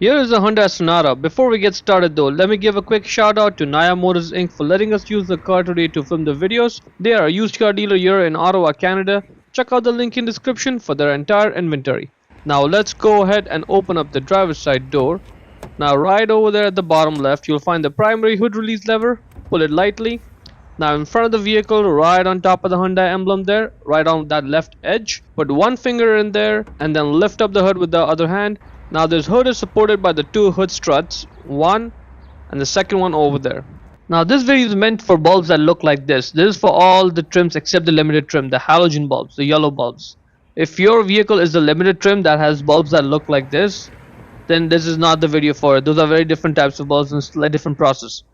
Here is a Hyundai Sonata. Before we get started though, let me give a quick shout out to Naya Motors Inc. for letting us use the car today to film the videos. They are a used car dealer here in Ottawa, Canada. Check out the link in description for their entire inventory. Now let's go ahead and open up the driver's side door. Now right over there at the bottom left, you'll find the primary hood release lever. Pull it lightly. Now in front of the vehicle, right on top of the Hyundai emblem there, right on that left edge, put one finger in there and then lift up the hood with the other hand. Now this hood is supported by the two hood struts, one and the second one over there. Now this video is meant for bulbs that look like this. This is for all the trims except the limited trim, the halogen bulbs, the yellow bulbs. If your vehicle is the limited trim that has bulbs that look like this, then this is not the video for it. Those are very different types of bulbs and slightly different process.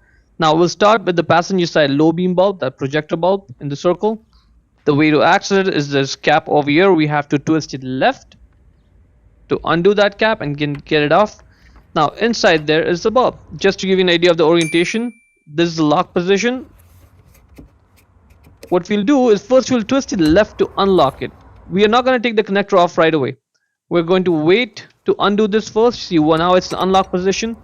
Now we'll start with the passenger side low beam bulb, that projector bulb in the circle. The way to access it is this cap over here. We have to twist it left to undo that cap and get it off. Now inside there is the bulb. Just to give you an idea of the orientation, this is the lock position. What we'll do is first we'll twist it left to unlock it. We are not going to take the connector off right away. We're going to wait to undo this first. See, well, now it's the unlock position.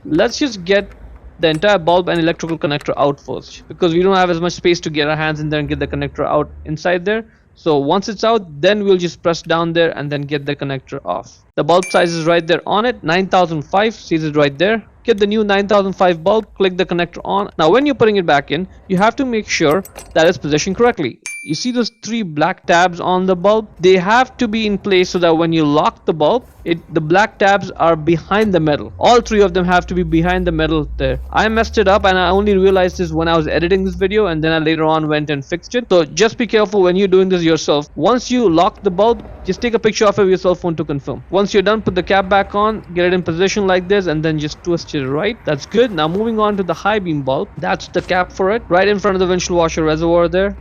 Let's just get the entire bulb and electrical connector out first, because we don't have as much space to get our hands in there and get the connector out inside there. So once it's out, then we'll just press down there and then get the connector off. The bulb size is right there on it, 9005, sees it right there. Get the new 9005 bulb, click the connector on. Now when you're putting it back in, you have to make sure that it's positioned correctly. You see those three black tabs on the bulb? They have to be in place so that when you lock the bulb, the black tabs are behind the metal. All three of them have to be behind the metal there. I messed it up and I only realized this when I was editing this video, and then I later on went and fixed it. So just be careful when you're doing this yourself. Once you lock the bulb, just take a picture of it with your cell phone to confirm. Once you're done, put the cap back on, get it in position like this, and then just twist it right. That's good. Now moving on to the high beam bulb. That's the cap for it, right in front of the windshield washer reservoir there.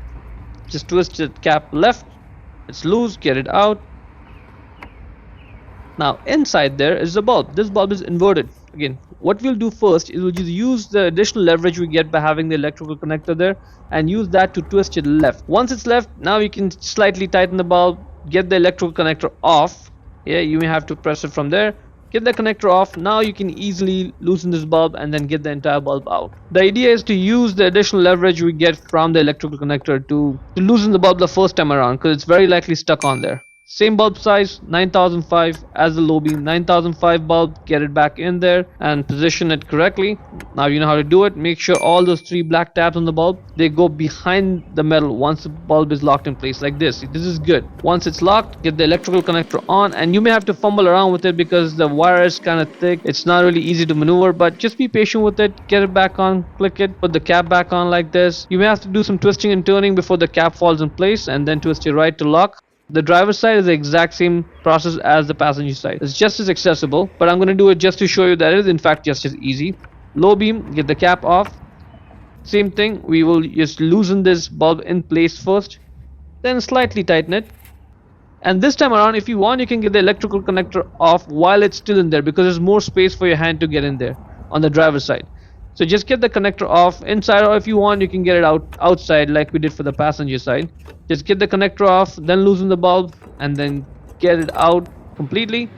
Just twist the cap left. It's loose, get it out. Now inside there is the bulb. This bulb is inverted. Again, what we'll do first is we'll just use the additional leverage we get by having the electrical connector there and use that to twist it left. Once it's left, now you can slightly tighten the bulb, get the electrical connector off. Yeah, you may have to press it from there. Get the connector off. Now you can easily loosen this bulb and then get the entire bulb out. The idea is to use the additional leverage we get from the electrical connector to loosen the bulb the first time around, because it's very likely stuck on there. Same bulb size, 9005 as the low beam, 9005 bulb. Get it back in there and position it correctly. Now you know how to do it. Make sure all those three black tabs on the bulb, they go behind the metal once the bulb is locked in place like this. This is good. Once it's locked, get the electrical connector on, and you may have to fumble around with it because the wire is kind of thick. It's not really easy to maneuver, but just be patient with it. Get it back on, click it, put the cap back on like this. You may have to do some twisting and turning before the cap falls in place, and then twist it right to lock. The driver's side is the exact same process as the passenger side. It's just as accessible, but I'm going to do it just to show you that it is in fact just as easy. Low beam, get the cap off. Same thing, we will just loosen this bulb in place first, then slightly tighten it. And this time around, if you want, you can get the electrical connector off while it's still in there, because there's more space for your hand to get in there on the driver's side. So just get the connector off inside, or if you want, you can get it outside like we did for the passenger side. Just get the connector off, then loosen the bulb, and then get it out completely.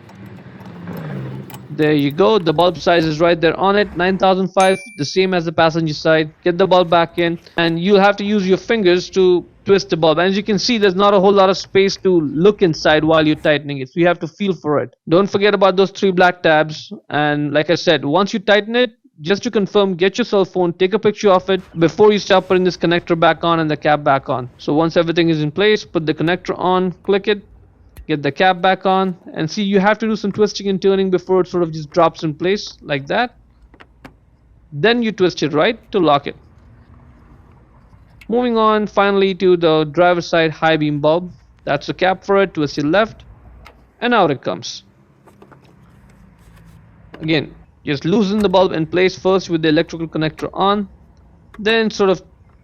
There you go. The bulb size is right there on it, 9005, the same as the passenger side. Get the bulb back in, and you'll have to use your fingers to twist the bulb. And as you can see, there's not a whole lot of space to look inside while you're tightening it, so you have to feel for it. Don't forget about those three black tabs. And like I said, once you tighten it, just to confirm, get your cell phone, take a picture of it before you start putting this connector back on and the cap back on. So once everything is in place, put the connector on, click it, get the cap back on, and see, you have to do some twisting and turning before it sort of just drops in place like that. Then you twist it right to lock it. Moving on finally to the driver's side high beam bulb. That's the cap for it. Twist it left and out it comes. Again, just loosen the bulb in place first with the electrical connector on, then sort of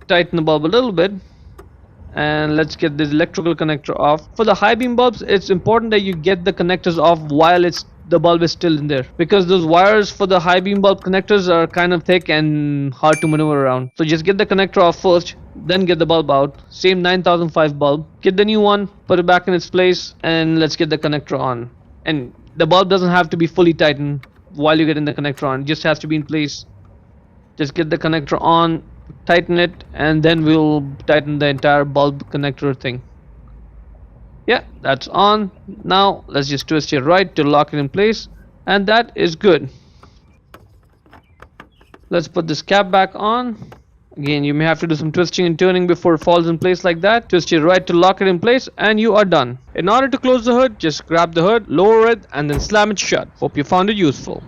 tighten the bulb a little bit, and let's get this electrical connector off. For the high beam bulbs, it's important that you get the connectors off while the bulb is still in there, because those wires for the high beam bulb connectors are kind of thick and hard to maneuver around. So just get the connector off first, then get the bulb out. Same 9005 bulb, get the new one, put it back in its place, and let's get the connector on. And the bulb doesn't have to be fully tightened. while you're getting the connector on. It just has to be in place. Just get the connector on, tighten it, and then we'll tighten the entire bulb connector thing. Yeah, that's on. Now let's just twist it right to lock it in place, and that is good. Let's put this cap back on. Again, you may have to do some twisting and turning before it falls in place like that. Twist it right to lock it in place, and you are done. In order to close the hood, just grab the hood, lower it, and then slam it shut. Hope you found it useful.